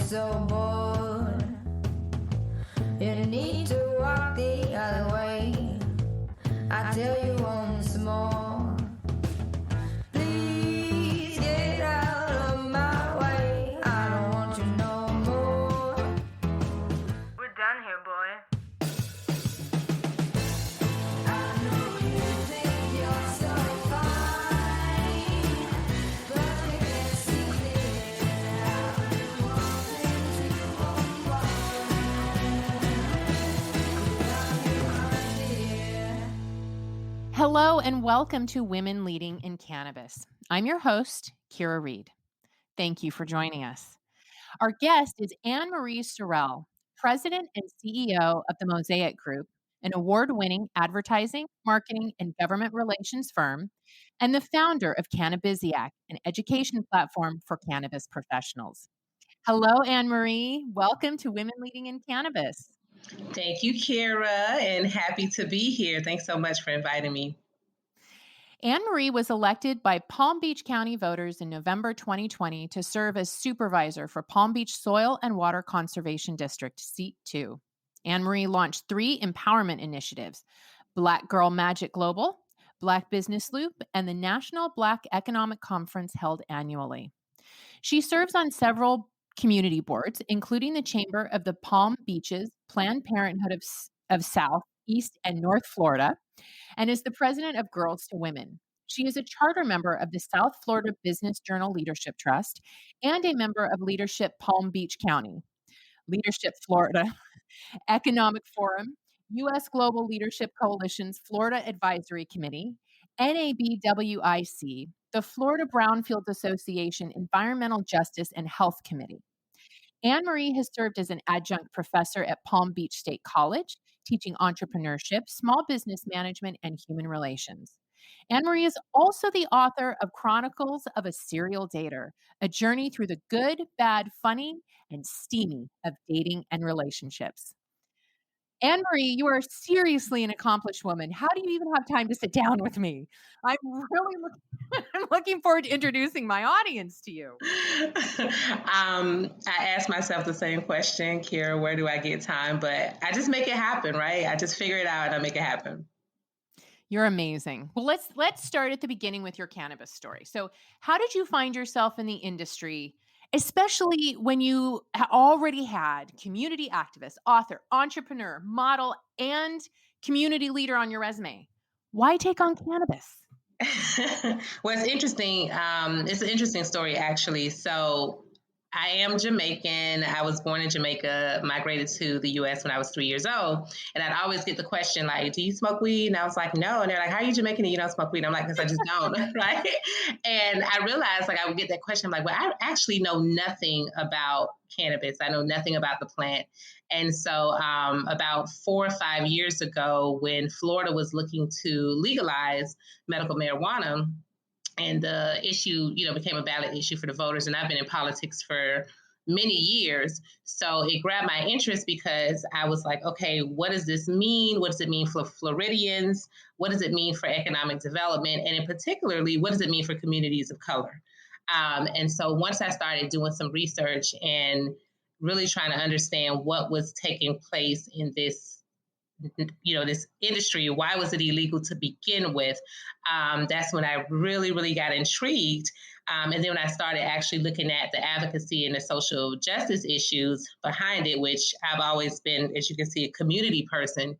so bored. You need to walk the other way. I tell you once more. Please get out of my way. I don't want you no more. We're done here, boy. I know you think you're so fine, but you can't see it. I've been wanting to unwind. Hello and welcome to Women Leading in Cannabis. I'm your host, Kyra Reed. Thank you for joining us. Our guest is Ann Marie Sorrell, President and CEO of the Mosaic Group, an award-winning advertising, marketing, and government relations firm, and the founder of Cannabisiac, an education platform for cannabis professionals. Hello, Ann Marie. Welcome to Women Leading in Cannabis. Thank you, Kyra, and happy to be here. Thanks so much for inviting me. Ann Marie was elected by Palm Beach County voters in November 2020 to serve as supervisor for Palm Beach Soil and Water Conservation District, Seat 2. Ann Marie launched 3 empowerment initiatives: Black Girl Magic Global, Black Business Loop, and the National Black Economic Conference held annually. She serves on several community boards, including the Chamber of the Palm Beaches, Planned Parenthood of South, East, and North Florida, and is the president of Girls to Women. She is a charter member of the South Florida Business Journal Leadership Trust and a member of Leadership Palm Beach County, Leadership Florida, Economic Forum, U.S. Global Leadership Coalition's Florida Advisory Committee, NABWIC, the Florida Brownfields Association Environmental Justice and Health Committee. Ann Marie has served as an adjunct professor at Palm Beach State College, teaching entrepreneurship, small business management, and human relations. Ann Marie is also the author of Chronicles of a Serial Dater, a journey through the good, bad, funny, and steamy of dating and relationships. Ann Marie, you are seriously an accomplished woman. How do you even have time to sit down with me? I'm really looking forward to introducing my audience to you. I ask myself the same question, Kyra, where do I get time? But I just make it happen, right? I just figure it out and I make it happen. You're amazing. Well, let's start at the beginning with your cannabis story. So how did you find yourself in the industry, especially when you already had community activist, author, entrepreneur, model, and community leader on your resume? Why take on cannabis? Well, it's interesting. It's an interesting story, actually. So I am Jamaican. I was born in Jamaica, migrated to the U.S. when I was 3 years old. And I'd always get the question, like, do you smoke weed? And I was like, no. And they're like, how are you Jamaican and you don't smoke weed? And I'm like, because I just don't, right? And I realized, like, I would get that question. I'm like, well, I actually know nothing about cannabis. I know nothing about the plant. And so about 4 or 5 years ago, when Florida was looking to legalize medical marijuana, and the issue, became a ballot issue for the voters. And I've been in politics for many years. So it grabbed my interest because I was like, okay, what does this mean? What does it mean for Floridians? What does it mean for economic development? And in particularly, what does it mean for communities of color? And so once I started doing some research and really trying to understand what was taking place in this industry, why was it illegal to begin with? That's when I really, really got intrigued. And then when I started actually looking at the advocacy and the social justice issues behind it, which I've always been, as you can see, a community person.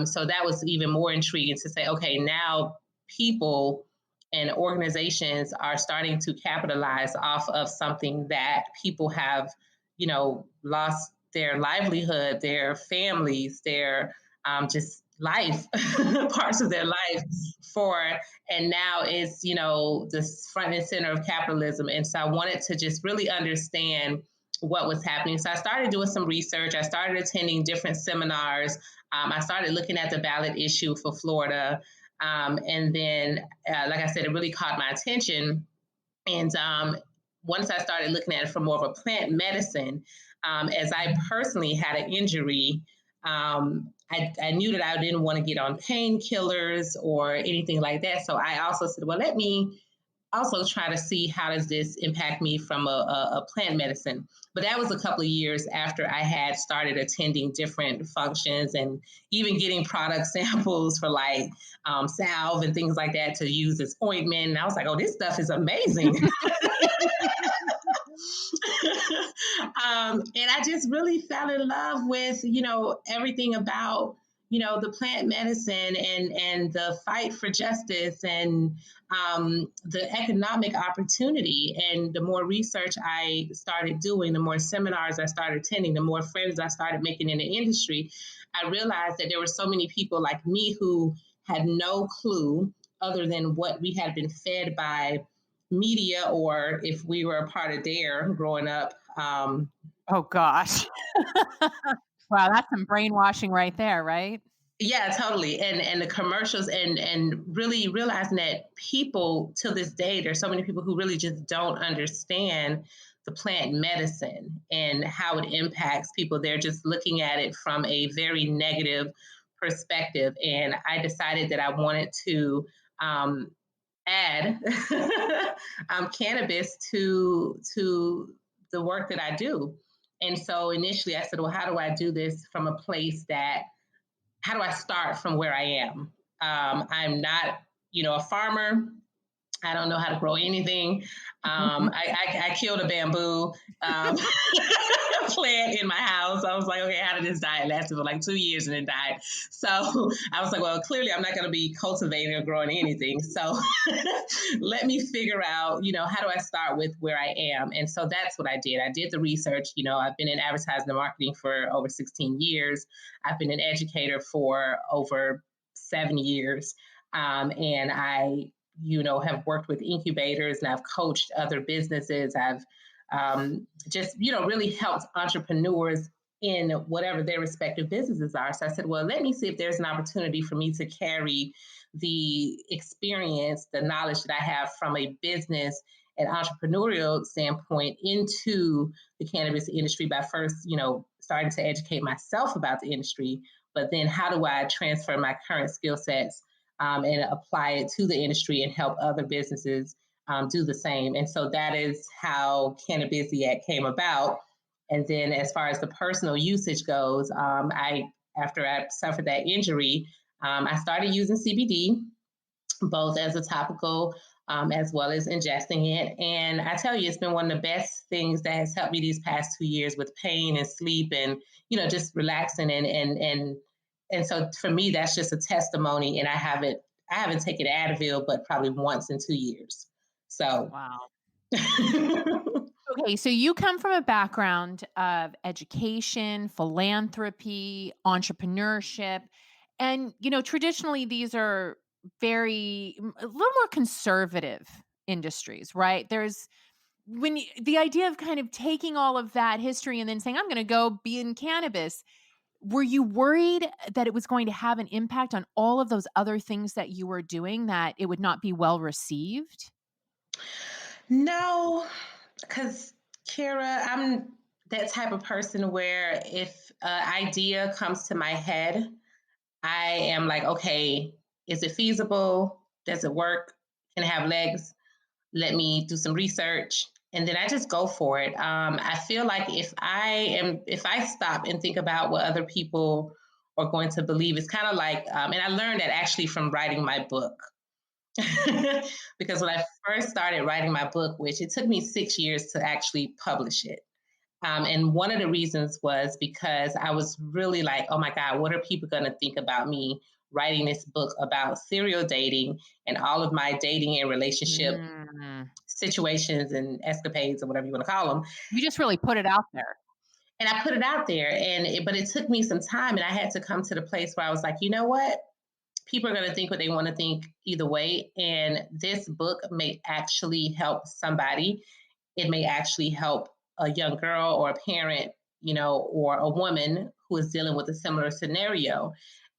So that was even more intriguing to say, okay, now people and organizations are starting to capitalize off of something that people have, lost their livelihood, their families, their just life, parts of their life for, and now it's, this front and center of capitalism. And so I wanted to just really understand what was happening. So I started doing some research. I started attending different seminars. I started looking at the ballot issue for Florida. And then, like I said, it really caught my attention. And once I started looking at it from more of a plant medicine, as I personally had an injury, I knew that I didn't want to get on painkillers or anything like that. So I also said, well, let me also try to see how does this impact me from a plant medicine. But that was a couple of years after I had started attending different functions and even getting product samples for like salve and things like that to use as ointment. And I was like, oh, this stuff is amazing. And I just really fell in love with, everything about, the plant medicine and the fight for justice and the economic opportunity. And the more research I started doing, the more seminars I started attending, the more friends I started making in the industry, I realized that there were so many people like me who had no clue other than what we had been fed by media, or if we were a part of DARE growing up. Oh gosh. Wow, that's some brainwashing right there, right? Yeah, totally. And the commercials and really realizing that people till this day, there's so many people who really just don't understand the plant medicine and how it impacts people. They're just looking at it from a very negative perspective. And I decided that I wanted to add cannabis to the work that I do. And so initially I said, well, how do I do this from a place how do I start from where I am? I'm not, a farmer. I don't know how to grow anything. I killed a bamboo plant in my house. I was like, okay, how did this die? It lasted for like 2 years and it died. So I was like, well, clearly I'm not going to be cultivating or growing anything. So let me figure out, how do I start with where I am? And so that's what I did. I did the research. I've been in advertising and marketing for over 16 years. I've been an educator for over 7 years. And I have worked with incubators and I've coached other businesses. I've just, really helped entrepreneurs in whatever their respective businesses are. So I said, well, let me see if there's an opportunity for me to carry the experience, the knowledge that I have from a business and entrepreneurial standpoint into the cannabis industry by first, starting to educate myself about the industry, but then how do I transfer my current skill sets and apply it to the industry and help other businesses do the same. And so that is how Cannabisiac came about. And then as far as the personal usage goes, after I suffered that injury, I started using CBD, both as a topical as well as ingesting it. And I tell you, it's been one of the best things that has helped me these past 2 years with pain and sleep and, just relaxing. And so for me, that's just a testimony. And I haven't taken Advil, but probably once in 2 years. So. Wow. Okay, so you come from a background of education, philanthropy, entrepreneurship, and traditionally these are a little more conservative industries, right? There's the idea of kind of taking all of that history and then saying, I'm going to go be in cannabis. Were you worried that it was going to have an impact on all of those other things that you were doing, that it would not be well received? No, because Kyra, I'm that type of person where if an idea comes to my head, I am like, okay, is it feasible? Does it work? Can it have legs? Let me do some research. And then I just go for it. I feel like if I stop and think about what other people are going to believe, it's kind of like, and I learned that actually from writing my book. Because when I first started writing my book, which it took me 6 years to actually publish it. And one of the reasons was because I was really like, oh my God, what are people going to think about me writing this book about serial dating and all of my dating and relationship situations and escapades or whatever you want to call them. You just really put it out there. And I put it out there, but it took me some time, and I had to come to the place where I was like, you know what? People are going to think what they want to think either way. And this book may actually help somebody. It may actually help a young girl or a parent, or a woman who is dealing with a similar scenario.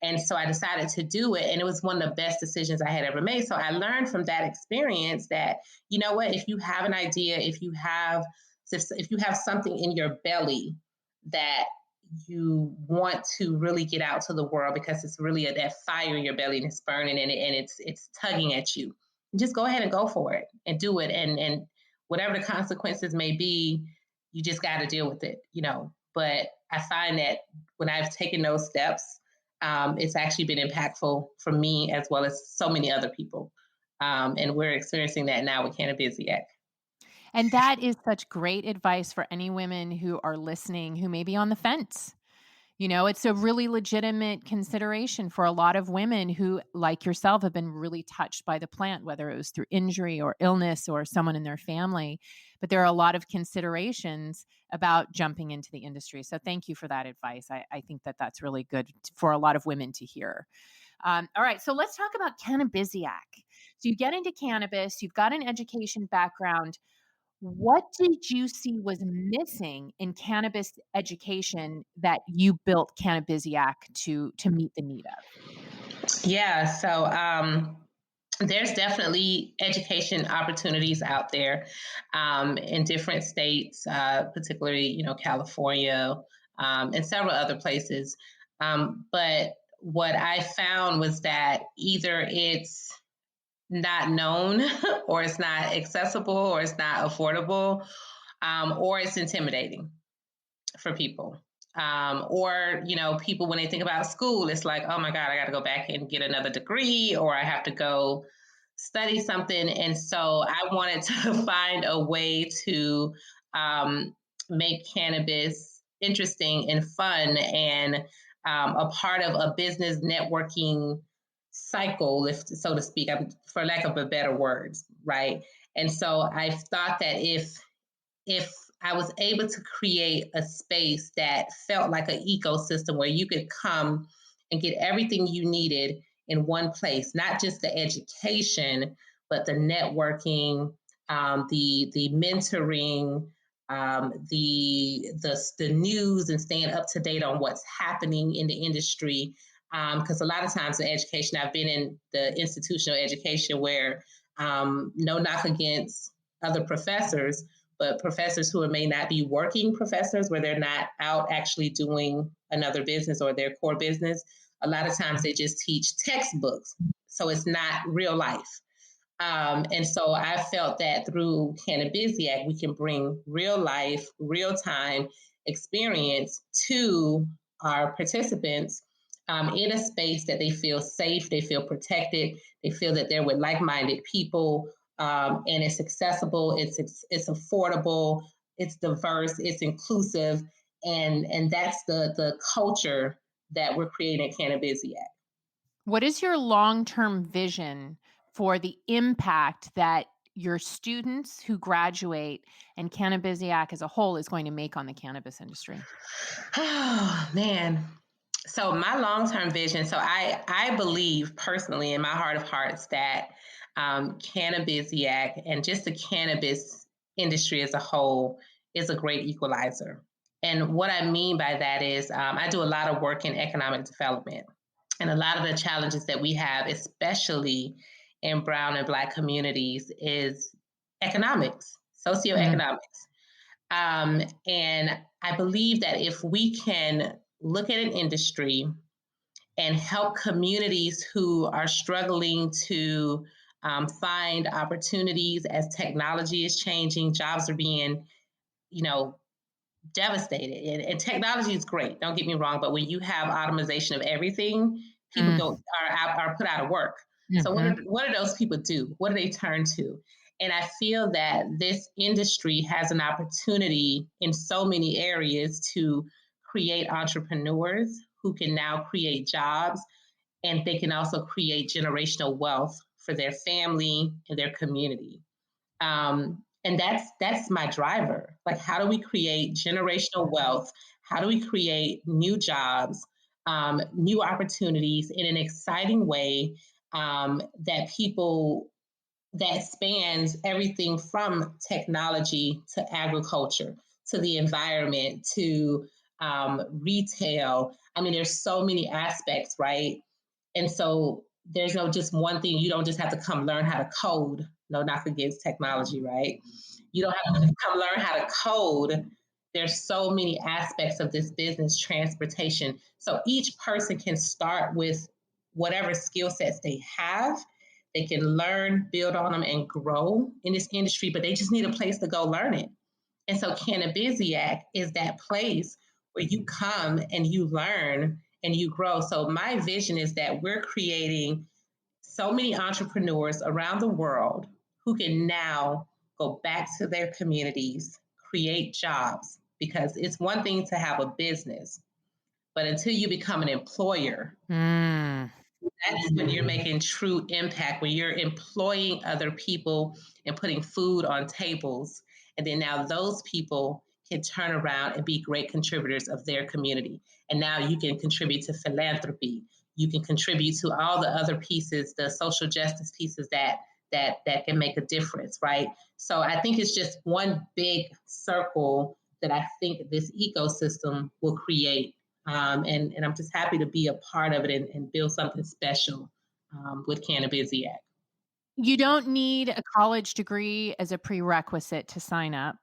And so I decided to do it. And it was one of the best decisions I had ever made. So I learned from that experience that, you know what, if you have an idea, if you have something in your belly that you want to really get out to the world because it's really that fire in your belly and it's burning and it's tugging at you, just go ahead and go for it and do it. And whatever the consequences may be, you just got to deal with it, But I find that when I've taken those steps, it's actually been impactful for me as well as so many other people. And we're experiencing that now with Cannabiziac. And that is such great advice for any women who are listening who may be on the fence. It's a really legitimate consideration for a lot of women who, like yourself, have been really touched by the plant, whether it was through injury or illness or someone in their family. But there are a lot of considerations about jumping into the industry. So thank you for that advice. I think that that's really good for a lot of women to hear. All right, so let's talk about Cannabiziac. So you get into cannabis, you've got an education background. What did you see was missing in cannabis education that you built Cannabiziac to meet the need of? Yeah, so there's definitely education opportunities out there in different states, particularly, California and several other places. But what I found was that either it's not known or it's not accessible or it's not affordable or it's intimidating for people. Or, people, when they think about school, it's like, oh my God, I got to go back and get another degree, or I have to go study something. And so I wanted to find a way to make cannabis interesting and fun and a part of a business networking cycle, if so to speak, for lack of a better words, right? And so I thought that if I was able to create a space that felt like an ecosystem where you could come and get everything you needed in one place, not just the education, but the networking, the mentoring, the news, and staying up to date on what's happening in the industry. Because a lot of times in education, I've been in the institutional education where no knock against other professors, but professors who may not be working professors, where they're not out actually doing another business or their core business. A lot of times they just teach textbooks. So it's not real life. And so I felt that through Cannabiziac, we can bring real life, real time experience to our participants in a space that they feel safe, they feel protected, they feel that they're with like-minded people, and it's accessible, it's affordable, it's diverse, it's inclusive, and that's the culture that we're creating at Cannabiziac. What is your long-term vision for the impact that your students who graduate and Cannabiziac as a whole is going to make on the cannabis industry? Oh man. So my long-term vision, so I believe personally in my heart of hearts that Cannabiziac and just the cannabis industry as a whole is a great equalizer. And what I mean by that is I do a lot of work in economic development. And a lot of the challenges that we have, especially in Brown and Black communities, is economics, socioeconomics. And I believe that if we can look at an industry and help communities who are struggling to find opportunities as technology is changing, jobs are being, you know, devastated. And technology is great, don't get me wrong, but when you have automation of everything, people are put out of work. So what do those people do? What do they turn to? And I feel that this industry has an opportunity in so many areas to create entrepreneurs who can now create jobs, and they can also create generational wealth for their family and their community. And that's my driver. Like, how do we create generational wealth? How do we create new jobs, new opportunities in an exciting way that spans everything from technology to agriculture to the environment to retail? I mean, there's so many aspects, right? And so there's no just one thing. You don't just have to come learn how to code. No knock against technology, right? You don't have to just come learn how to code. There's so many aspects of this business, transportation. So each person can start with whatever skill sets they have. They can learn, build on them, and grow in this industry, but they just need a place to go learn it. And so Cannabisiac is that place where you come and you learn and you grow. So my vision is that we're creating so many entrepreneurs around the world who can now go back to their communities, create jobs, because it's one thing to have a business, but until you become an employer, that's when you're making true impact, when you're employing other people and putting food on tables. And then now those people can turn around and be great contributors of their community. And now you can contribute to philanthropy. You can contribute to all the other pieces, the social justice pieces that can make a difference, right? So I think it's just one big circle that I think this ecosystem will create. And I'm just happy to be a part of it and build something special with Cannabiziac. You don't need a college degree as a prerequisite to sign up.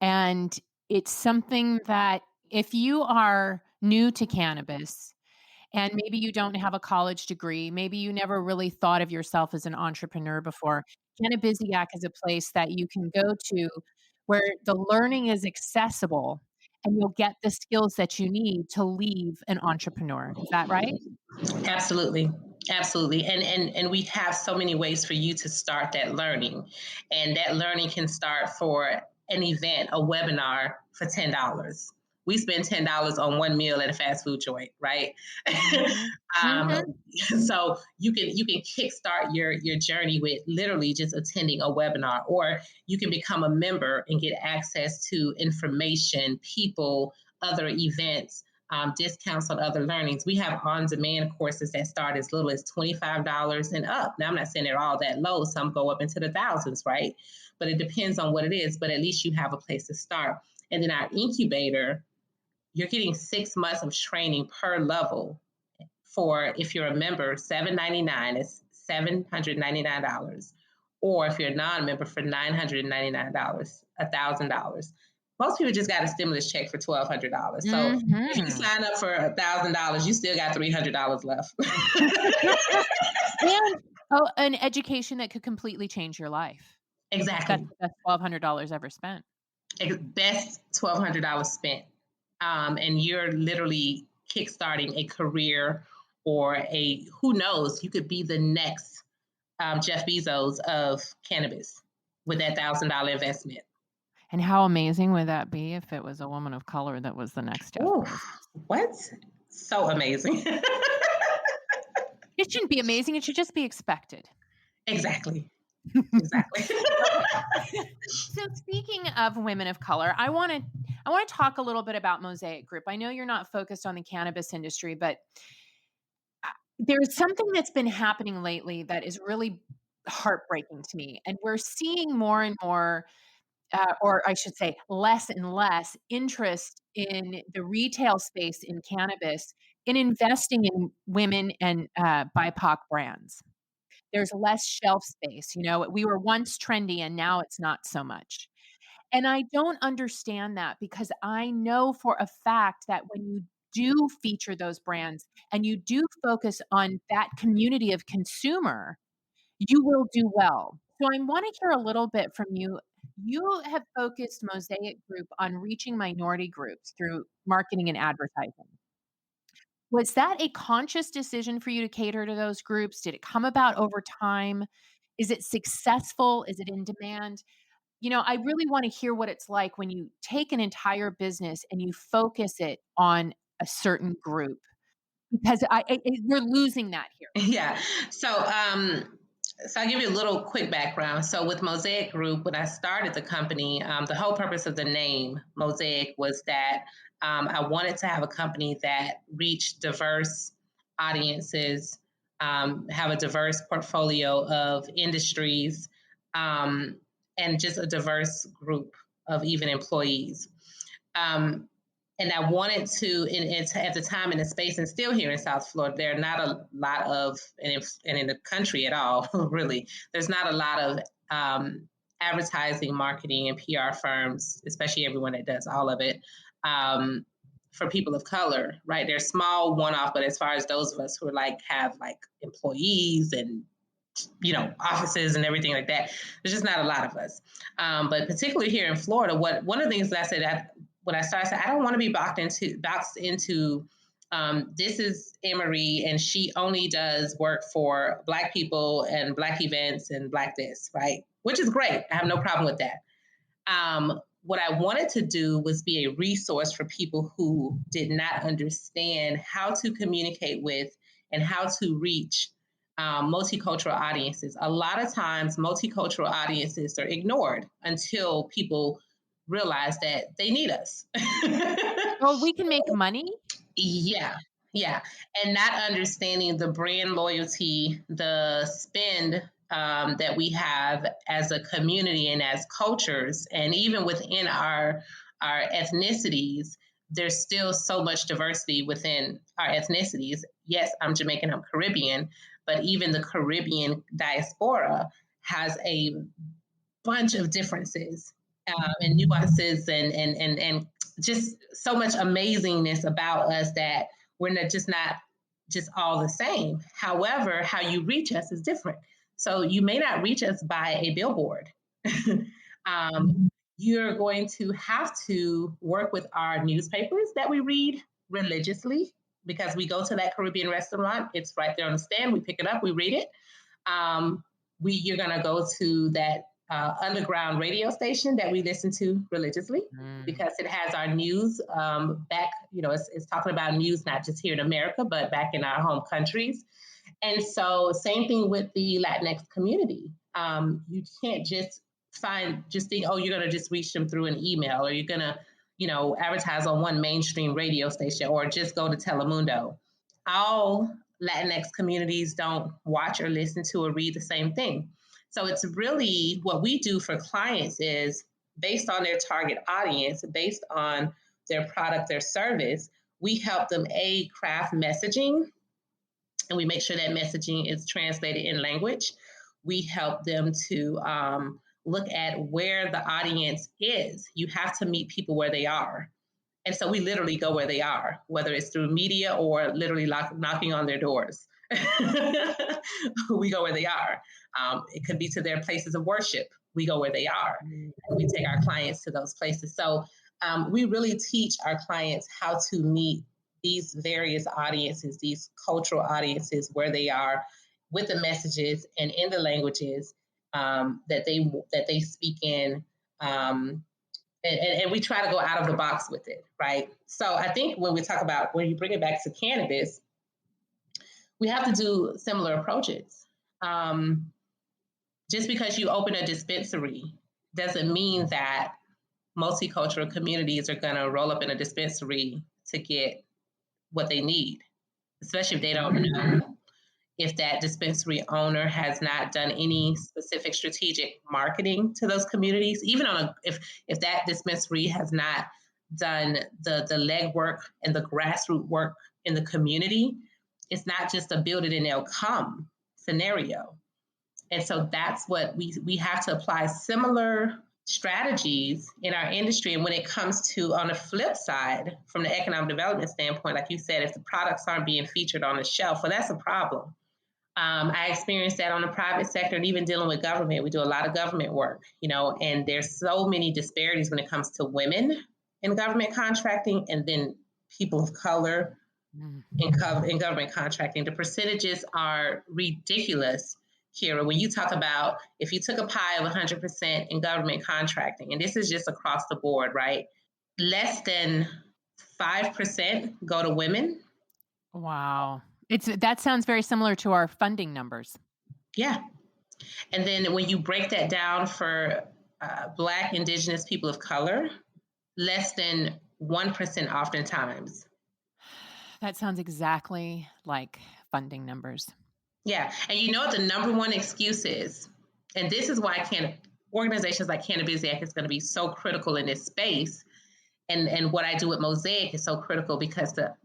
And it's something that if you are new to cannabis and maybe you don't have a college degree, maybe you never really thought of yourself as an entrepreneur before, Cannabisiac is a place that you can go to where the learning is accessible and you'll get the skills that you need to leave an entrepreneur. Is that right? Absolutely. Absolutely. And we have so many ways for you to start that learning. And that learning can start for an event, a webinar for $10. We spend $10 on one meal at a fast food joint, right? So you can kickstart your journey with literally just attending a webinar, or you can become a member and get access to information, people, other events, discounts on other learnings. We have on-demand courses that start as little as $25 and up. Now, I'm not saying they're all that low. Some go up into the thousands, right? But it depends on what it is. But at least you have a place to start. And then our incubator, you're getting 6 months of training per level. For if you're a member, $799, it's $799. Or if you're a non-member, for $999, $1,000. Most people just got a stimulus check for $1,200. So if you sign up for $1,000, you still got $300 left. And an education that could completely change your life. Exactly. That's $1,200 ever spent. Best $1,200 spent. And you're literally kickstarting a career or who knows, you could be the next Jeff Bezos of cannabis with that $1,000 investment. And how amazing would that be if it was a woman of color that was the next Jeff Bezos? What? So amazing. It shouldn't be amazing. It should just be expected. Exactly. Exactly. So speaking of women of color, I want to talk a little bit about Mosaic Group. I know you're not focused on the cannabis industry, but there's something that's been happening lately that is really heartbreaking to me. And we're seeing more and more, or I should say less and less interest in the retail space in cannabis in investing in women and BIPOC brands. There's less shelf space. You know, we were once trendy and now it's not so much. And I don't understand that because I know for a fact that when you do feature those brands and you do focus on that community of consumer, you will do well. So I want to hear a little bit from you. You have focused Mosaic Group on reaching minority groups through marketing and advertising. Was that a conscious decision for you to cater to those groups? Did it come about over time? Is it successful? Is it in demand? You know, I really want to hear what it's like when you take an entire business and you focus it on a certain group, because we're losing that here. Yeah. So I'll give you a little quick background. So with Mosaic Group, when I started the company, the whole purpose of the name Mosaic was that I wanted to have a company that reached diverse audiences, have a diverse portfolio of industries, and just a diverse group of even employees. And I wanted to, at the time in the space, and still here in South Florida, there are not a lot of, and in the country at all, really, there's not a lot of advertising, marketing, and PR firms, especially everyone that does all of it, for people of color, right? They're small, one-off, but as far as those of us who are have employees and offices and everything like that. There's just not a lot of us. But particularly here in Florida, one of the things that I said when I started, I said, I don't want to be boxed into this is Ann Marie, and she only does work for Black people and Black events and Black this, right? Which is great. I have no problem with that. What I wanted to do was be a resource for people who did not understand how to communicate with and how to reach multicultural audiences. A lot of times, multicultural audiences are ignored until people realize that they need us. Oh, we can make money? Yeah. And not understanding the brand loyalty, the spend that we have as a community and as cultures, and even within our ethnicities, there's still so much diversity within our ethnicities. Yes, I'm Jamaican, I'm Caribbean, but even the Caribbean diaspora has a bunch of differences and nuances and just so much amazingness about us that we're not just all the same. However, how you reach us is different. So you may not reach us by a billboard. You're going to have to work with our newspapers that we read religiously, because we go to that Caribbean restaurant. It's right there on the stand. We pick it up, we read it. You're going to go to that underground radio station that we listen to religiously, because it has our news back, it's talking about news, not just here in America, but back in our home countries. And so same thing with the Latinx community. You can't just think, oh, you're going to just reach them through an email, or you're going to, advertise on one mainstream radio station, or just go to Telemundo. All Latinx communities don't watch or listen to or read the same thing. So it's really what we do for clients is based on their target audience, based on their product, their service, we help them craft messaging, and we make sure that messaging is translated in language. We help them to look at where the audience is. You have to meet people where they are. And so we literally go where they are, whether it's through media or literally knocking on their doors. We go where they are. It could be to their places of worship. We go where they are. And we take our clients to those places. So we really teach our clients how to meet these various audiences, these cultural audiences, where they are, with the messages and in the languages that they speak in. And we try to go out of the box with it, right? So I think when you bring it back to cannabis, we have to do similar approaches. Just because you open a dispensary doesn't mean that multicultural communities are going to roll up in a dispensary to get what they need, especially if they don't know if that dispensary owner has not done any specific strategic marketing to those communities. Even if that dispensary has not done the legwork and the grassroots work in the community, it's not just a build it and they'll come scenario. And so that's what we have to apply similar strategies in our industry. And when it comes to, on the flip side, from the economic development standpoint, like you said, if the products aren't being featured on the shelf, well, that's a problem. I experienced that on the private sector, and even dealing with government. We do a lot of government work, and there's so many disparities when it comes to women in government contracting, and then people of color in government contracting. The percentages are ridiculous, Kyra. When you talk about, if you took a pie of 100% in government contracting, and this is just across the board, right? Less than 5% go to women. Wow. That sounds very similar to our funding numbers. Yeah. And then when you break that down for Black, Indigenous, people of color, less than 1% oftentimes. That sounds exactly like funding numbers. Yeah. And you know what the number one excuse is? And this is why organizations like Cannabisiac is going to be so critical in this space. And what I do at Mosaic is so critical, because the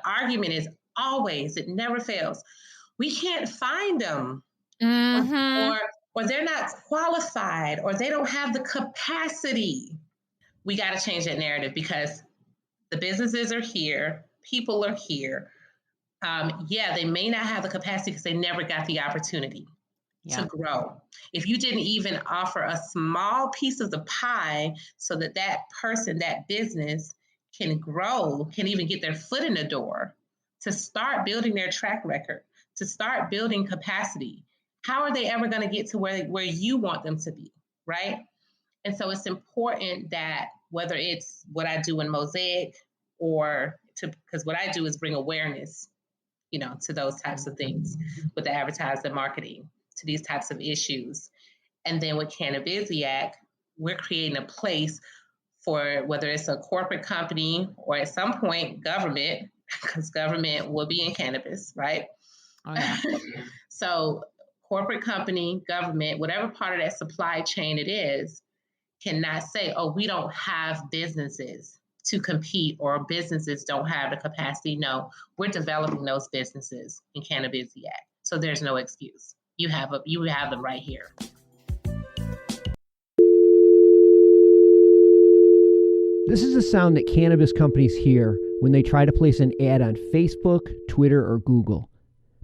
argument is always, it never fails, we can't find them, or they're not qualified, or they don't have the capacity. We got to change that narrative, because the businesses are here, people are here. They may not have the capacity because they never got the opportunity. to grow. If you didn't even offer a small piece of the pie so that that person, that business can grow, can even get their foot in the door, to start building their track record, to start building capacity, how are they ever going to get to where you want them to be, right? And so it's important that whether it's what I do in Mosaic or because what I do is bring awareness, to those types of things with the advertising marketing, to these types of issues. And then with Cannabisiac, we're creating a place for whether it's a corporate company or at some point government, because government will be in cannabis, right? Oh, yeah. So corporate company, government, whatever part of that supply chain it is, cannot say, oh, we don't have businesses to compete or businesses don't have the capacity. No, we're developing those businesses in Cannabisiac. So there's no excuse. You have them right here. This is the sound that cannabis companies hear when they try to place an ad on Facebook, Twitter, or Google.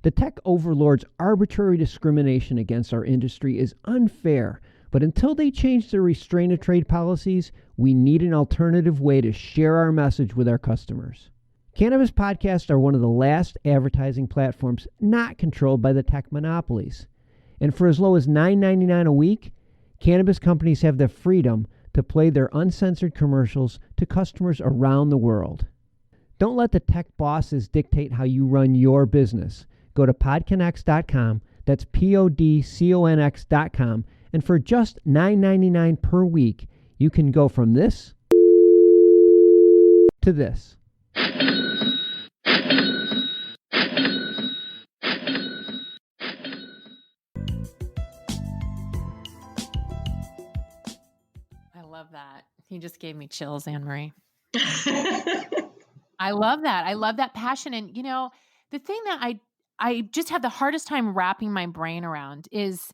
The tech overlords' arbitrary discrimination against our industry is unfair, but until they change their restraint of trade policies, we need an alternative way to share our message with our customers. Cannabis podcasts are one of the last advertising platforms not controlled by the tech monopolies. And for as low as $9.99 a week, cannabis companies have the freedom to play their uncensored commercials to customers around the world. Don't let the tech bosses dictate how you run your business. Go to PodCONX.com, that's PodCONX.com, and for just $9.99 per week, you can go from this to this. I love that. You just gave me chills, Ann Marie. I love that. I love that passion. And, the thing that I just have the hardest time wrapping my brain around is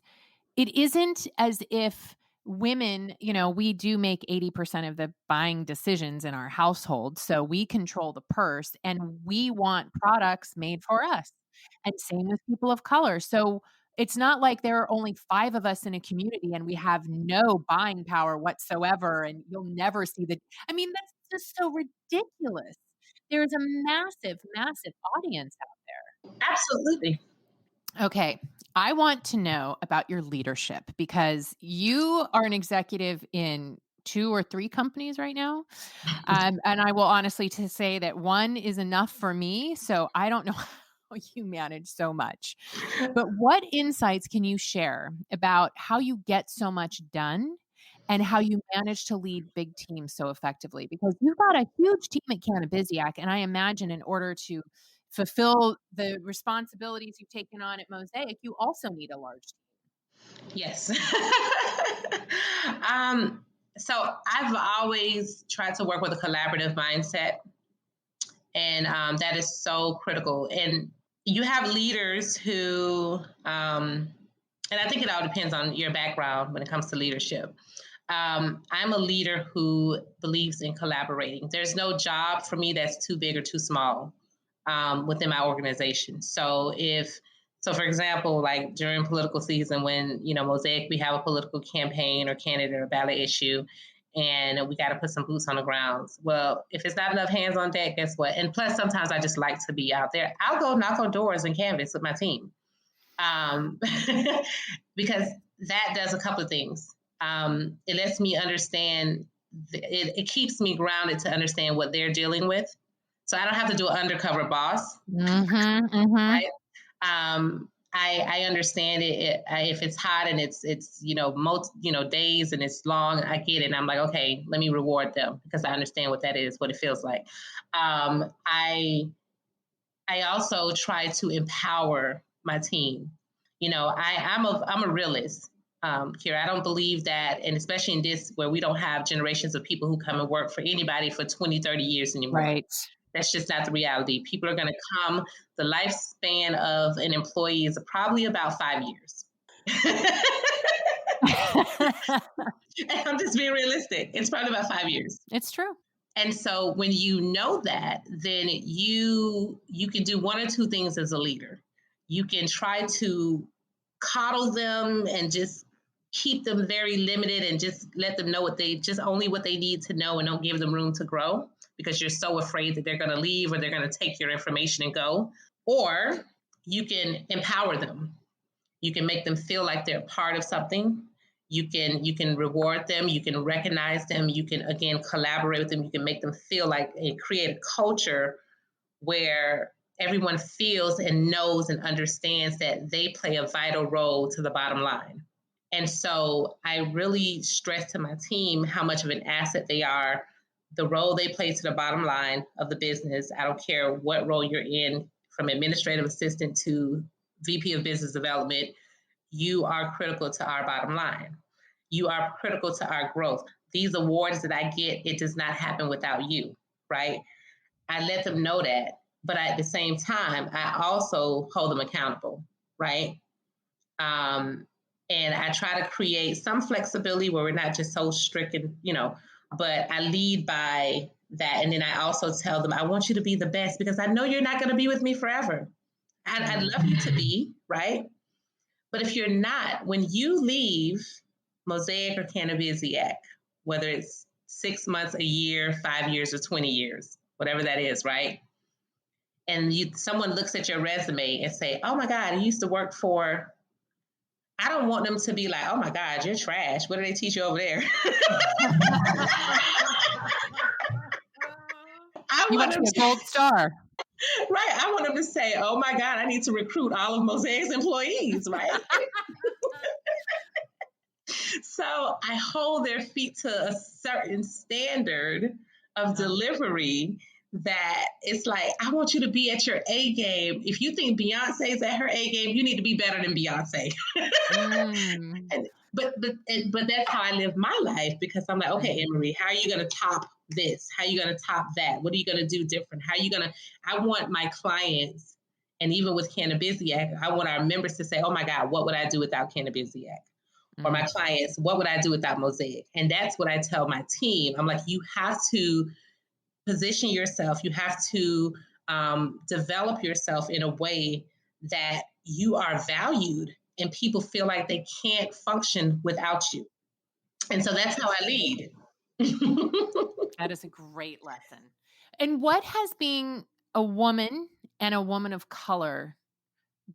it isn't as if women, we do make 80% of the buying decisions in our household. So we control the purse and we want products made for us. And same with people of color. So it's not like there are only 5 of us in a community and we have no buying power whatsoever. And you'll never see that's just so ridiculous. There's a massive, massive audience out there. Absolutely. Okay. I want to know about your leadership because you are an executive in 2 or 3 companies right now. And I will honestly to say that one is enough for me. So I don't know how you manage so much. But what insights can you share about how you get so much done and how you manage to lead big teams so effectively? Because you've got a huge team at Cannabiziac, and I imagine in order to fulfill the responsibilities you've taken on at Mosaic, you also need a large team. Yes. So I've always tried to work with a collaborative mindset, and that is so critical. And you have leaders who, and I think it all depends on your background when it comes to leadership. I'm a leader who believes in collaborating. There's no job for me that's too big or too small within my organization. So for example, like during political season, when, Mosaic, we have a political campaign or candidate or ballot issue, and we got to put some boots on the ground. Well, if it's not enough hands on deck, guess what? And plus, sometimes I just like to be out there. I'll go knock on doors and canvas with my team because that does a couple of things. It lets me understand, it keeps me grounded to understand what they're dealing with. So I don't have to do an undercover boss, right? I understand it. If it's hot and it's days and it's long, I get it. And I'm like, okay, let me reward them because I understand what that is, what it feels like. I also try to empower my team. I'm a realist. Kyra, I don't believe that, and especially in this where we don't have generations of people who come and work for anybody for 20, 30 years anymore. Right. That's just not the reality. People are going to come. The lifespan of an employee is probably about 5 years. And I'm just being realistic. It's probably about 5 years. It's true. And so when you know that, then you can do one or two things as a leader. You can try to coddle them and just keep them very limited and just let them know only what they need to know and don't give them room to grow because you're so afraid that they're going to leave or they're going to take your information and go. Or you can empower them. You can make them feel like they're part of something. You can reward them. You can recognize them. You can, again, collaborate with them. You can make them feel like and create a culture where everyone feels and knows and understands that they play a vital role to the bottom line. And so I really stress to my team how much of an asset they are, the role they play to the bottom line of the business. I don't care what role you're in, from administrative assistant to VP of business development, you are critical to our bottom line. You are critical to our growth. These awards that I get, it does not happen without you, right? I let them know that. But at the same time, I also hold them accountable, right? And I try to create some flexibility where we're not just so strict and, but I lead by that. And then I also tell them, I want you to be the best because I know you're not going to be with me forever. I'd love you to be, right? But if you're not, when you leave Mosaic or Cannabisiac, whether it's 6 months, a year, 5 years, or 20 years, whatever that is, right? And someone looks at your resume and say, oh my God, you used to work for, I don't want them to be like, oh my God, you're trash. What do they teach you over there? You want to be a gold star. Right. I want them to say, oh my God, I need to recruit all of Mosaic's employees, right? So I hold their feet to a certain standard of delivery that it's like, I want you to be at your A game. If you think Beyonce's at her A game, you need to be better than Beyonce. But that's how I live my life because I'm like, okay, Ann Marie, how are you going to top this? How are you going to top that? What are you going to do different? How are you going to, I want my clients, and even with Cannabisiac, I want our members to say, oh my God, what would I do without Cannabisiac? Or my clients, what would I do without Mosaic? And that's what I tell my team. I'm like, you have to position yourself. You have to develop yourself in a way that you are valued and people feel like they can't function without you. And so that's how I lead. That is a great lesson. And what has being a woman and a woman of color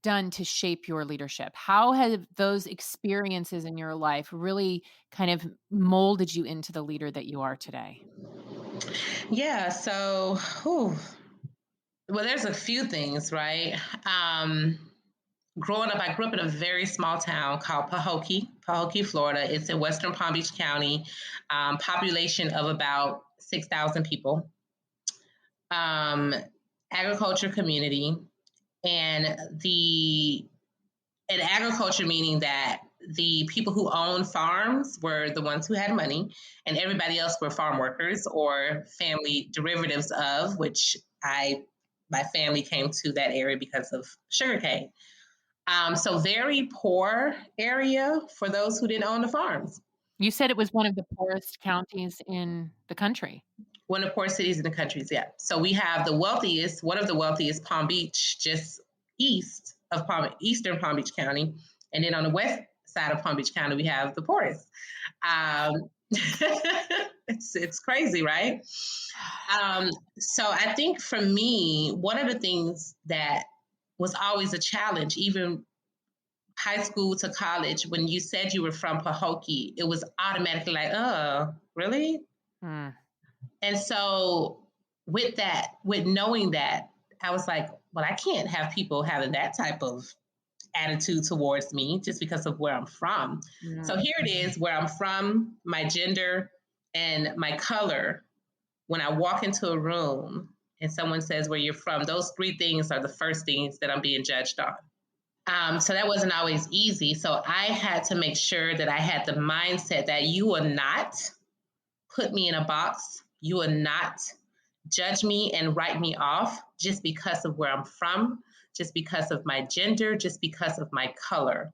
done to shape your leadership? How have those experiences in your life really kind of molded you into the leader that you are today? Yeah, so, there's a few things, right? Growing up, I grew up in a very small town called Pahokee, Florida. It's in Western Palm Beach County, population of about 6,000 people. Agriculture community, and agriculture meaning that the people who own farms were the ones who had money, and everybody else were farm workers or family derivatives of, which my family came to that area because of sugarcane. So very poor area for those who didn't own the farms. You said it was one of the poorest counties in the country. One of the poorest cities in the country, yeah. So we have one of the wealthiest, Palm Beach, just east of Eastern Palm Beach County. And then on the west side of Palm Beach County, we have the poorest. It's crazy, right? So I think for me, one of the things that was always a challenge, even high school to college, when you said you were from Pahokee, it was automatically like, oh, really? And so with knowing that, I was like, well, I can't have people having that type of attitude towards me just because of where I'm from. So here it is, where I'm from, my gender, and my color. When I walk into a room and someone says where you're from, those three things are the first things that I'm being judged on. So that wasn't always easy. So I had to make sure that I had the mindset that you will not put me in a box. You will not judge me and write me off just because of where I'm from, just because of my gender, just because of my color.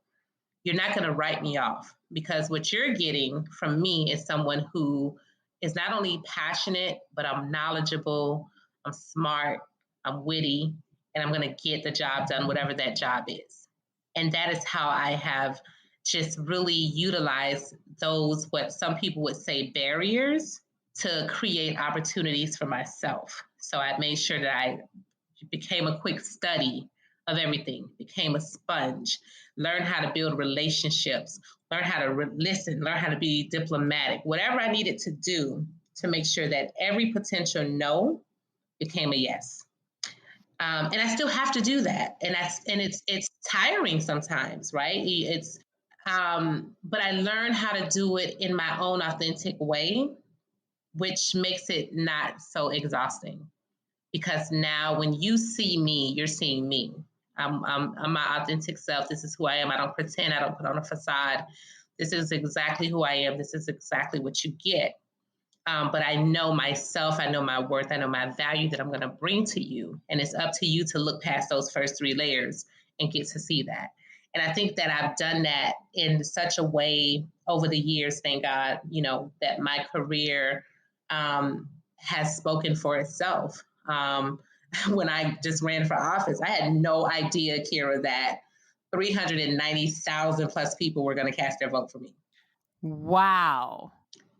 You're not going to write me off, because what you're getting from me is someone who is not only passionate, but I'm knowledgeable, I'm smart, I'm witty, and I'm going to get the job done, whatever that job is. And that is how I have just really utilized those, what some people would say, barriers, to create opportunities for myself. So I made sure that I became a quick study of everything, became a sponge, learned how to build relationships, learn how to listen, learn how to be diplomatic, whatever I needed to do to make sure that every potential no became a yes. And I still have to do that, and it's tiring sometimes, right? But I learned how to do it in my own authentic way, which makes it not so exhausting. Because now, when you see me, you're seeing me. I'm my authentic self. This is who I am. I don't pretend. I don't put on a facade. This is exactly who I am. This is exactly what you get. But I know myself, I know my worth, I know my value that I'm going to bring to you. And it's up to you to look past those first 3 layers and get to see that. And I think that I've done that in such a way over the years, thank God, that my career has spoken for itself. When I just ran for office, I had no idea, Kyra, that 390,000 plus people were going to cast their vote for me. Wow.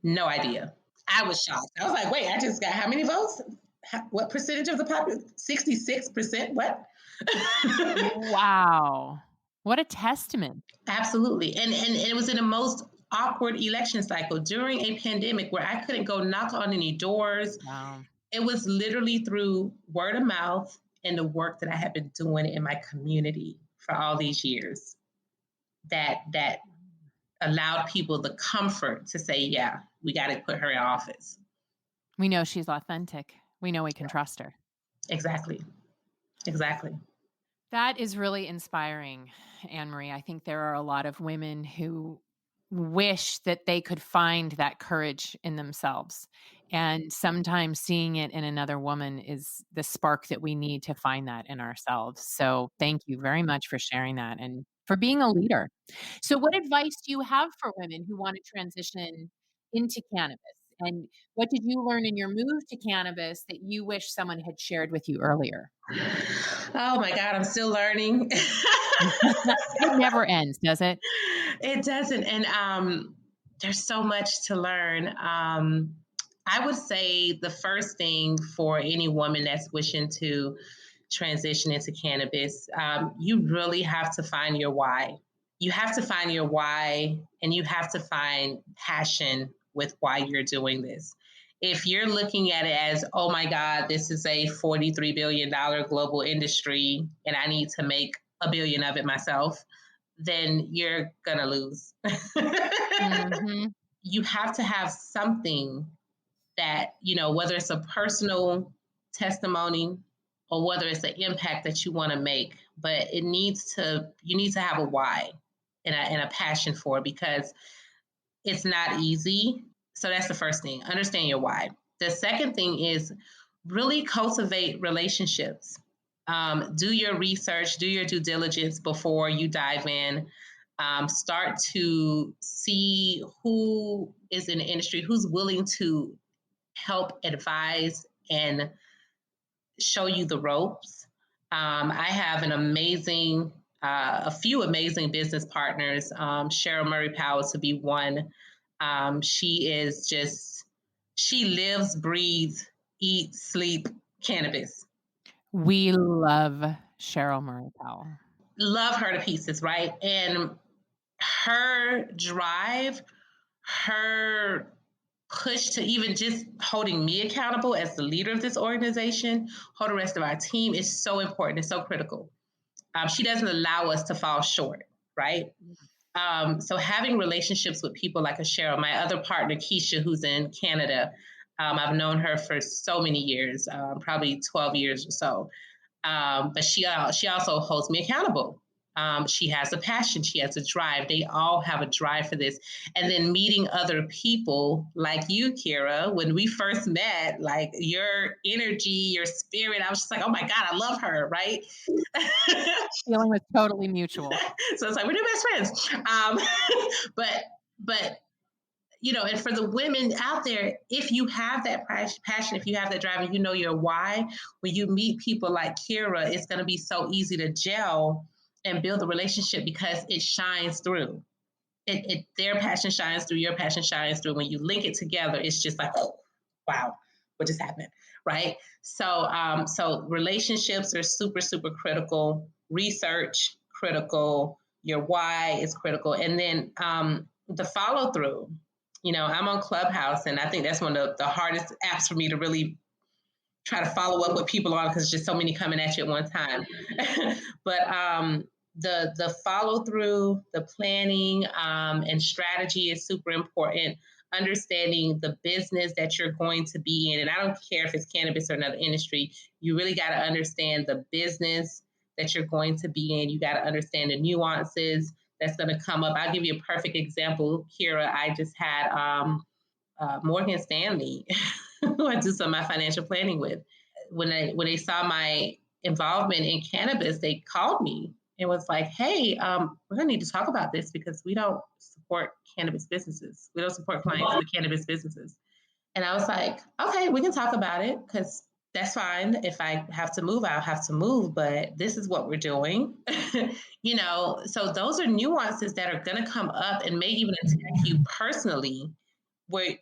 No idea. I was shocked. I was like, wait, I just got how many votes? What percentage of the population? 66%? What? Wow. What a testament. Absolutely. And it was in the most awkward election cycle during a pandemic where I couldn't go knock on any doors. Wow. It was literally through word of mouth and the work that I had been doing in my community for all these years that allowed people the comfort to say, yeah, we got to put her in office. We know she's authentic. We know we can trust her. Exactly. That is really inspiring, Ann Marie. I think there are a lot of women who wish that they could find that courage in themselves. And sometimes seeing it in another woman is the spark that we need to find that in ourselves. So thank you very much for sharing that and for being a leader. So what advice do you have for women who want to transition into cannabis? And what did you learn in your move to cannabis that you wish someone had shared with you earlier? Oh my God, I'm still learning. It never ends, does it? It doesn't. And there's so much to learn. I would say the first thing for any woman that's wishing to transition into cannabis, you really have to find your why. You have to find your why, and you have to find passion with why you're doing this. If you're looking at it as, oh my God, this is a $43 billion global industry and I need to make $1 billion of it myself, then you're going to lose. Mm-hmm. You have to have something that, whether it's a personal testimony or whether it's an impact that you want to make, but you need to have a why and a passion for it, because it's not easy. So that's the first thing. Understand your why. The second thing is really cultivate relationships. Do your research, do your due diligence before you dive in. Start to see who is in the industry, who's willing to help advise and show you the ropes. I have a few amazing business partners. Cheryl Murray Powell to be one. She lives, breathes, eats, sleep cannabis. We love Cheryl Murray Powell. Love her to pieces, right? And her drive, her push to even just holding me accountable as the leader of this organization, hold the rest of our team is so important. It's so critical. She doesn't allow us to fall short, right? So having relationships with people like a Cheryl, my other partner, Keisha, who's in Canada, I've known her for so many years, probably 12 years or so. But she also holds me accountable. She has a passion. She has a drive. They all have a drive for this. And then meeting other people like you, Kyra, when we first met, like your energy, your spirit, I was just like, oh my God, I love her, right? Feeling was totally mutual. So it's like, we're new best friends. But and for the women out there, if you have that passion, if you have that drive and you know your why, when you meet people like Kyra, it's going to be so easy to gel and build a relationship because it shines through. Their passion shines through, your passion shines through. When you link it together, it's just like, oh, wow, what just happened, right? So relationships are super, super critical. Research, critical. Your why is critical. And then the follow through. I'm on Clubhouse, and I think that's one of the hardest apps for me to really try to follow up with people on, because just so many coming at you at one time. But the follow through, the planning, and strategy is super important. Understanding the business that you're going to be in, and I don't care if it's cannabis or another industry, you really got to understand the business that you're going to be in. You got to understand the nuances that's going to come up. I'll give you a perfect example, Kyra. I just had Morgan Stanley, who I do some of my financial planning with. When they saw my involvement in cannabis, they called me and was like, hey, we're going to need to talk about this because we don't support cannabis businesses. We don't support clients with cannabis businesses. And I was like, okay, we can talk about it, because that's fine. If I have to move, I'll have to move, but this is what we're doing. So those are nuances that are going to come up and may even attack you personally, where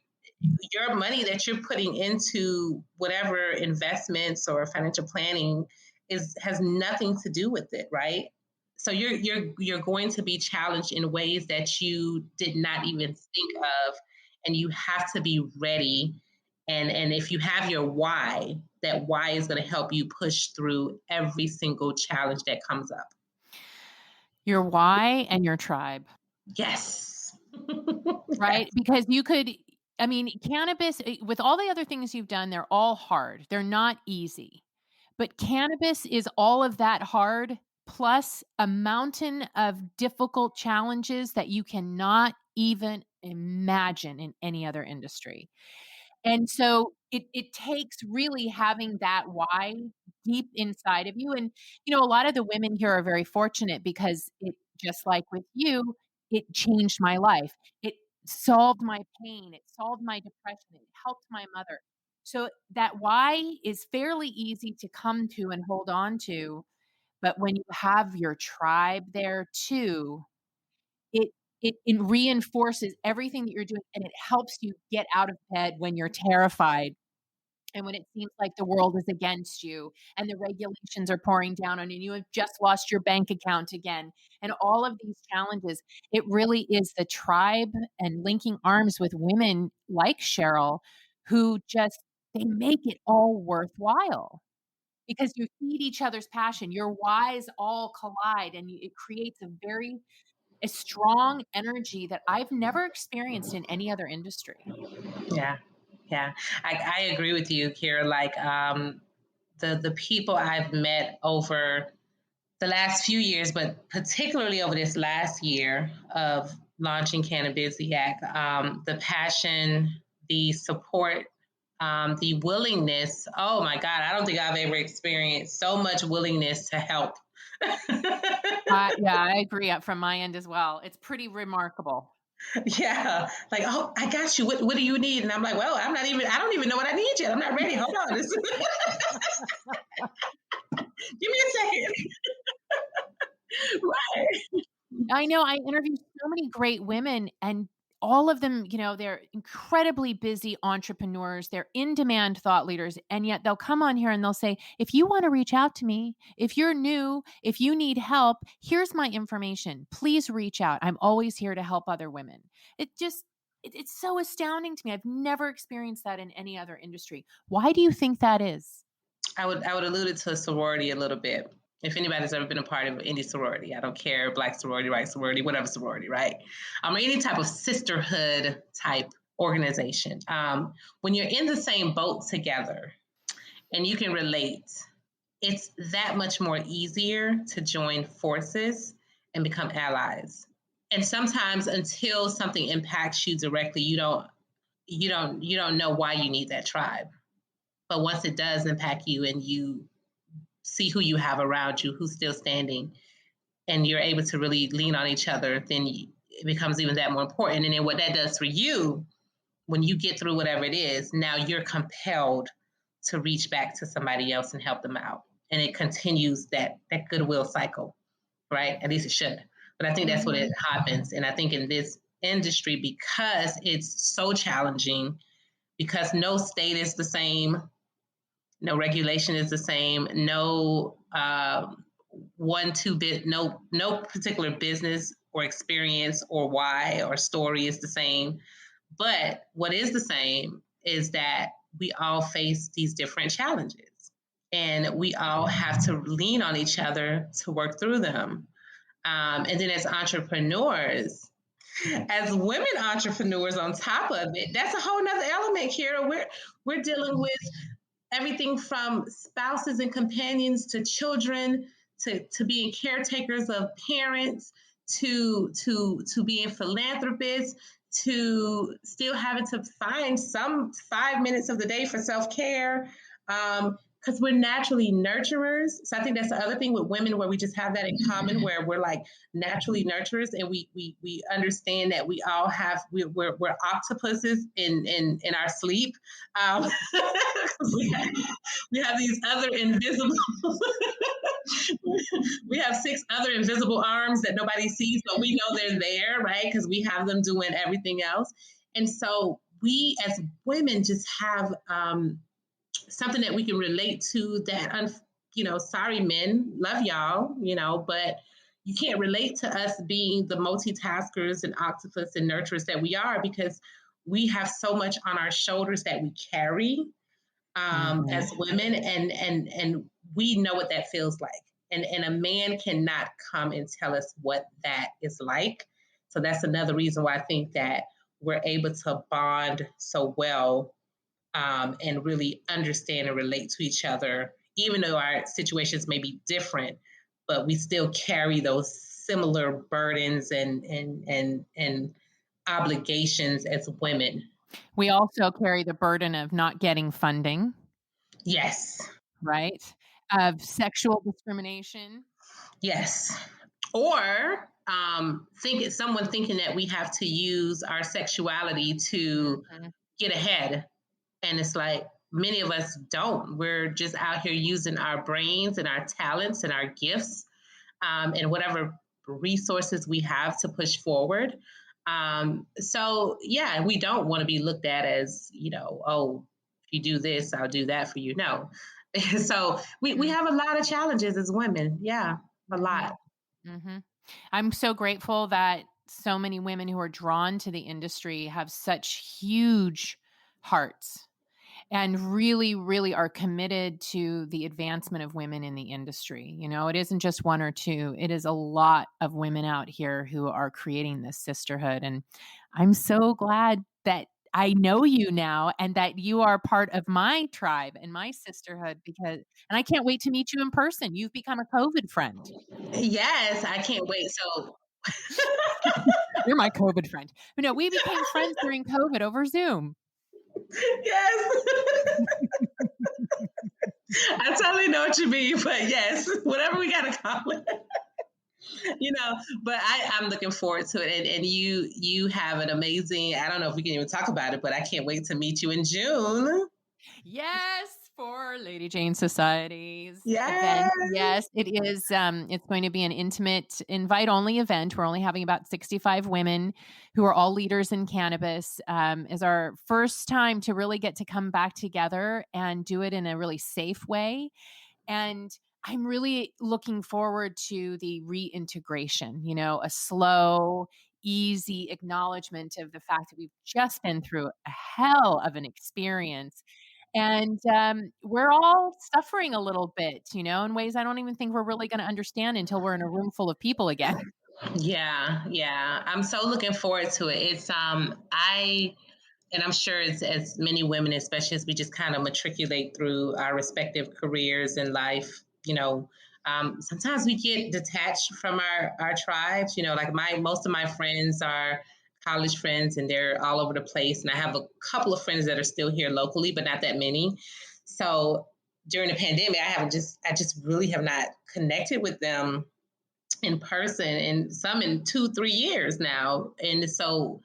your money that you're putting into whatever investments or financial planning has nothing to do with it, right? So you're going to be challenged in ways that you did not even think of, and you have to be ready. And if you have your why, that why is going to help you push through every single challenge that comes up. Your why and your tribe. Yes. Right? Because cannabis, with all the other things you've done, they're all hard. They're not easy. But cannabis is all of that hard, plus a mountain of difficult challenges that you cannot even imagine in any other industry. And so it takes really having that why deep inside of you. And, a lot of the women here are very fortunate because just like with you, it changed my life. It solved my pain. It solved my depression. It helped my mother. So that why is fairly easy to come to and hold on to. But when you have your tribe there too, it reinforces everything that you're doing, and it helps you get out of bed when you're terrified and when it seems like the world is against you and the regulations are pouring down on you and you have just lost your bank account again and all of these challenges. It really is the tribe and linking arms with women like Cheryl who they make it all worthwhile because you feed each other's passion. Your whys all collide, and it creates a strong energy that I've never experienced in any other industry. Yeah. I agree with you, Kyra. Like the people I've met over the last few years, but particularly over this last year of launching Cannabisiac, the passion, the support, the willingness. Oh my God, I don't think I've ever experienced so much willingness to help. Yeah, I agree from my end as well. It's pretty remarkable. Yeah. Like, oh, I got you. What do you need? And I'm like, well, I don't even know what I need yet. I'm not ready. Hold on. Give me a second. Right. I know I interviewed so many great women, and all of them, they're incredibly busy entrepreneurs. They're in demand thought leaders. And yet they'll come on here and they'll say, if you want to reach out to me, if you're new, if you need help, here's my information. Please reach out. I'm always here to help other women. It's so astounding to me. I've never experienced that in any other industry. Why do you think that is? I would allude to a sorority a little bit. If anybody's ever been a part of any sorority, I don't care, Black sorority, white sorority, whatever sorority, right? Any type of sisterhood type organization. When you're in the same boat together and you can relate, it's that much more easier to join forces and become allies. And sometimes until something impacts you directly, you don't know why you need that tribe. But once it does impact you and you see who you have around you, who's still standing, and you're able to really lean on each other, then it becomes even that more important. And then what that does for you, when you get through whatever it is, now you're compelled to reach back to somebody else and help them out. And it continues that goodwill cycle. right? At least it should. But I think that's what it happens. And I think in this industry, because it's so challenging, because no state is the same, no regulation is the same, no no particular business or experience or why or story is the same. But what is the same is that we all face these different challenges, and we all have to lean on each other to work through them. And then as entrepreneurs, as women entrepreneurs on top of it, that's a whole nother element, Kyra. We're dealing with everything from spouses and companions to children to being caretakers of parents to being philanthropists to still having to find some 5 minutes of the day for self-care. Because we're naturally nurturers. So I think that's the other thing with women, where we just have that in common, where we're like naturally nurturers, and we understand that we all have we're octopuses in our sleep. We have these other invisible. We have 6 other invisible arms that nobody sees, but we know they're there, right? Because we have them doing everything else, and so we as women just have something that we can relate to that, sorry, men, love y'all, but you can't relate to us being the multitaskers and octopus and nurturers that we are, because we have so much on our shoulders that we carry as women, and we know what that feels like. And a man cannot come and tell us what that is like. So that's another reason why I think that we're able to bond so well and really understand and relate to each other, even though our situations may be different, but we still carry those similar burdens and obligations as women. We also carry the burden of not getting funding. Yes. Right? Of sexual discrimination. Yes. Or someone thinking that we have to use our sexuality to get ahead. And it's like, many of us don't. We're just out here using our brains and our talents and our gifts and whatever resources we have to push forward. So, yeah, we don't want to be looked at as, oh, if you do this, I'll do that for you. No. So we have a lot of challenges as women. Yeah, a lot. Mm-hmm. I'm so grateful that so many women who are drawn to the industry have such huge hearts and really, really are committed to the advancement of women in the industry. It isn't just one or two. It is a lot of women out here who are creating this sisterhood. And I'm so glad that I know you now and that you are part of my tribe and my sisterhood, and I can't wait to meet you in person. You've become a COVID friend. Yes, I can't wait. So you're my COVID friend. But no, we became friends during COVID over Zoom. Yes. I totally know what you mean, but yes, whatever we got to call it. But I'm looking forward to it. And you have an amazing, I don't know if we can even talk about it, but I can't wait to meet you in June. Yes, for Lady Jane Society's Yes. event. Yes, it is. It's going to be an intimate, invite-only event. We're only having about 65 women who are all leaders in cannabis. Is our first time to really get to come back together and do it in a really safe way. And I'm really looking forward to the reintegration, a slow, easy acknowledgement of the fact that we've just been through a hell of an experience. And we're all suffering a little bit, in ways I don't even think we're really going to understand until we're in a room full of people again. Yeah. I'm so looking forward to it. It's and I'm sure it's as many women, especially as we just kind of matriculate through our respective careers in life, sometimes we get detached from our tribes, like most of my friends are college friends and they're all over the place. And I have a couple of friends that are still here locally, but not that many. So during the pandemic, I just really have not connected with them in person, and some in 2-3 years now. And so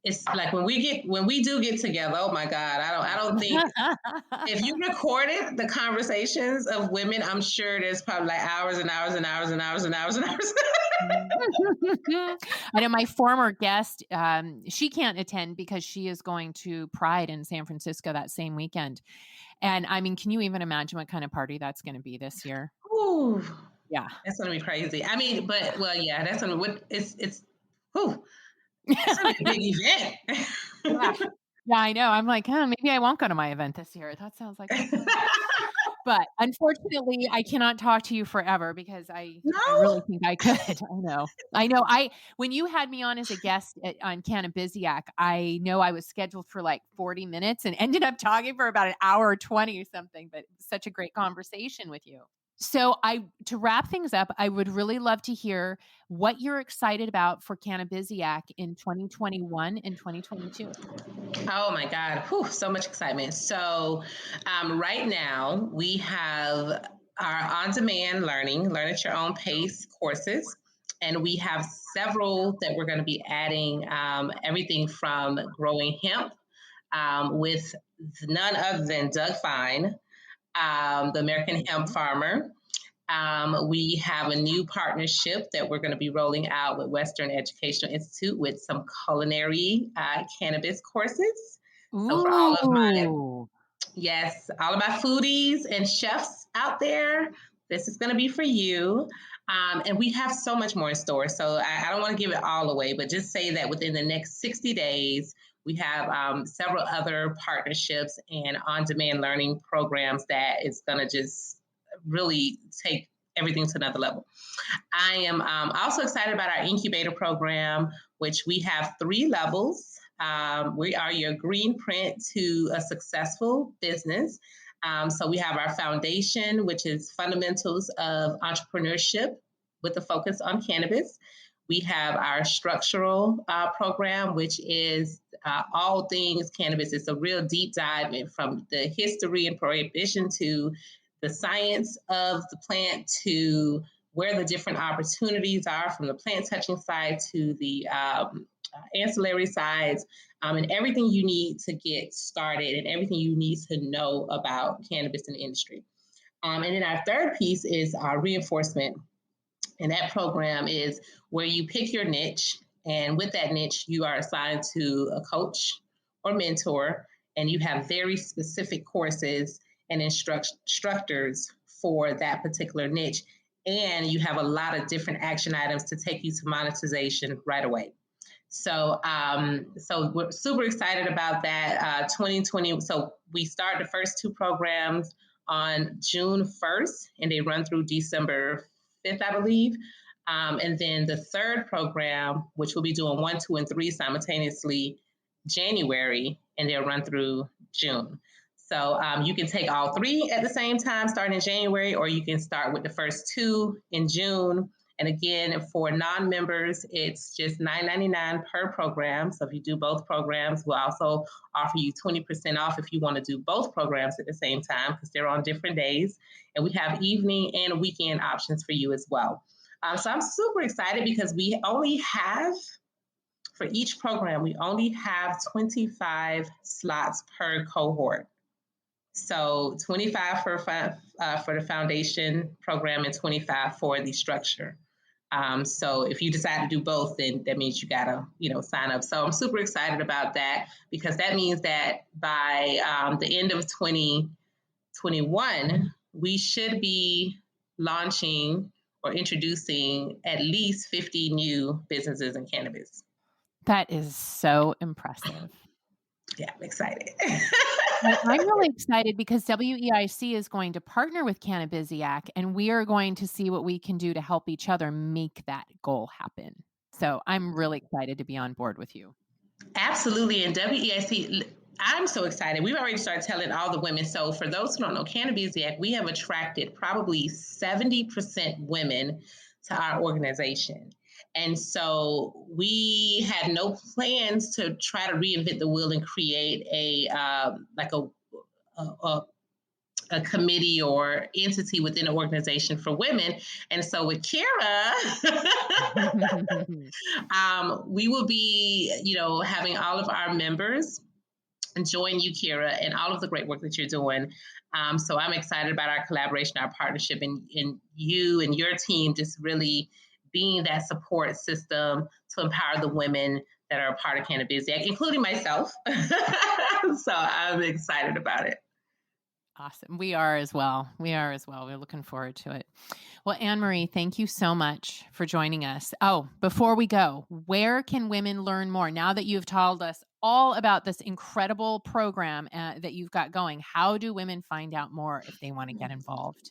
it's like when we do get together, oh my God, I don't think if you recorded the conversations of women, I'm sure there's probably like hours and hours and hours and hours and hours and hours. I know my former guest, she can't attend because she is going to Pride in San Francisco that same weekend. And I mean, can you even imagine what kind of party that's going to be this year? Ooh, Yeah. that's gonna be crazy. I mean, but well, yeah, that's gonna what it's whew, it's gonna be a big event. Yeah. Yeah, I know. I'm like, maybe I won't go to my event this year. That sounds like fun. But unfortunately, I cannot talk to you forever because I really No, think I could. I know. When you had me on as a guest on Cannabisiac, I know I was scheduled for like 40 minutes and ended up talking for about an hour or 20 or something, but it was such a great conversation with you. So to wrap things up, I would really love to hear what you're excited about for Cannabisiac in 2021 and 2022. oh my God, whew, so much excitement. So right now we have our on-demand learn at your own pace courses. And we have several that we're going to be adding, everything from growing hemp with none other than Doug Fine, the American hemp farmer. We have a new partnership that we're going to be rolling out with Western Educational Institute with some culinary cannabis courses. So for all of my Ooh. yes, all of my foodies and chefs out there, this is going to be for you. And we have so much more in store. So I don't want to give it all away, but just say that within the next 60 days, we have several other partnerships and on-demand learning programs that is going to just really take everything to another level. I am also excited about our incubator program, which we have 3 levels. We are your green print to a successful business. So we have our foundation, which is fundamentals of entrepreneurship with a focus on cannabis. We have our structural program, which is all things cannabis. It's a real deep dive from the history and prohibition to the science of the plant to where the different opportunities are from the plant touching side to the ancillary sides, and everything you need to get started and everything you need to know about cannabis in the industry. And then our third piece is our reinforcement. And that program is where you pick your niche. And with that niche, you are assigned to a coach or mentor, and you have very specific courses and instructors for that particular niche. And you have a lot of different action items to take you to monetization right away. So we're super excited about that. 2020. So we start the first 2 programs on June 1st, and they run through December 5th, I believe. And then the third program, which we'll be doing 1, 2, and 3 simultaneously, January, and they'll run through June. So you can take all 3 at the same time, starting in January, or you can start with the first 2 in June. And again, for non-members, it's just $9.99 per program. So if you do both programs, we'll also offer you 20% off if you want to do both programs at the same time because they're on different days. And we have evening and weekend options for you as well. So I'm super excited because we only have, for each program, we only have 25 slots per cohort. So 25 for the foundation program and 25 for the structure. So if you decide to do both, then that means you gotta, sign up. So I'm super excited about that because that means that by the end of 2021, we should be launching or introducing at least 50 new businesses in cannabis. That is so impressive. Yeah, I'm excited. Well, I'm really excited because WEIC is going to partner with Cannabisiac, and we are going to see what we can do to help each other make that goal happen. So I'm really excited to be on board with you. Absolutely. And WEIC, I'm so excited. We've already started telling all the women. So for those who don't know, Cannabisiac, we have attracted probably 70% women to our organization. And so we had no plans to try to reinvent the wheel and create a a committee or entity within an organization for women. And so with Kyra, we will be, having all of our members join you, Kyra, and all of the great work that you're doing. So I'm excited about our collaboration, our partnership, and you and your team just really being that support system to empower the women that are a part of Cannabiziac, including myself. So I'm excited about it. Awesome. We are as well. We're looking forward to it. Well, Ann Marie, thank you so much for joining us. Oh, before we go, where can women learn more? Now that you've told us all about this incredible program that you've got going, how do women find out more if they want to get involved?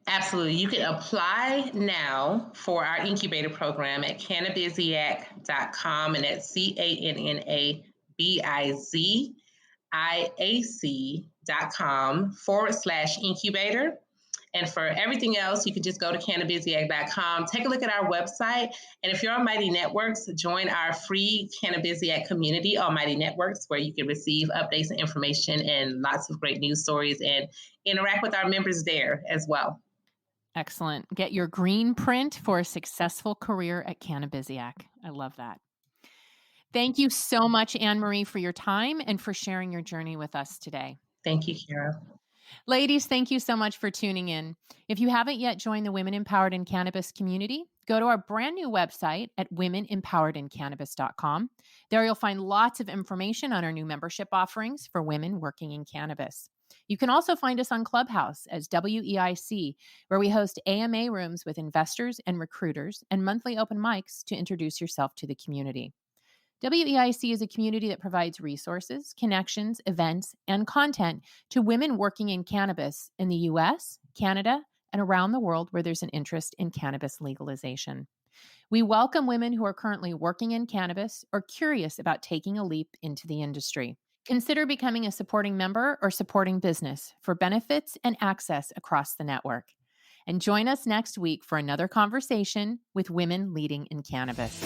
Absolutely. You can apply now for our incubator program at cannabisiac.com, and that's cannabisiac.com/incubator. And for everything else, you can just go to cannabisiac.com, take a look at our website. And if you're on Mighty Networks, join our free Cannabisiac community on Mighty Networks, where you can receive updates and information and lots of great news stories and interact with our members there as well. Excellent. Get your green print for a successful career at Cannabisiac. I love that. Thank you so much, Ann Marie, for your time and for sharing your journey with us today. Thank you, Kyra. Ladies, thank you so much for tuning in. If you haven't yet joined the Women Empowered in Cannabis community, go to our brand new website at womenempoweredInCannabis.com. There you'll find lots of information on our new membership offerings for women working in cannabis. You can also find us on Clubhouse as WEIC, where we host AMA rooms with investors and recruiters and monthly open mics to introduce yourself to the community. WEIC is a community that provides resources, connections, events, and content to women working in cannabis in the US, Canada, and around the world where there's an interest in cannabis legalization. We welcome women who are currently working in cannabis or curious about taking a leap into the industry. Consider becoming a supporting member or supporting business for benefits and access across the network. And join us next week for another conversation with women leading in cannabis.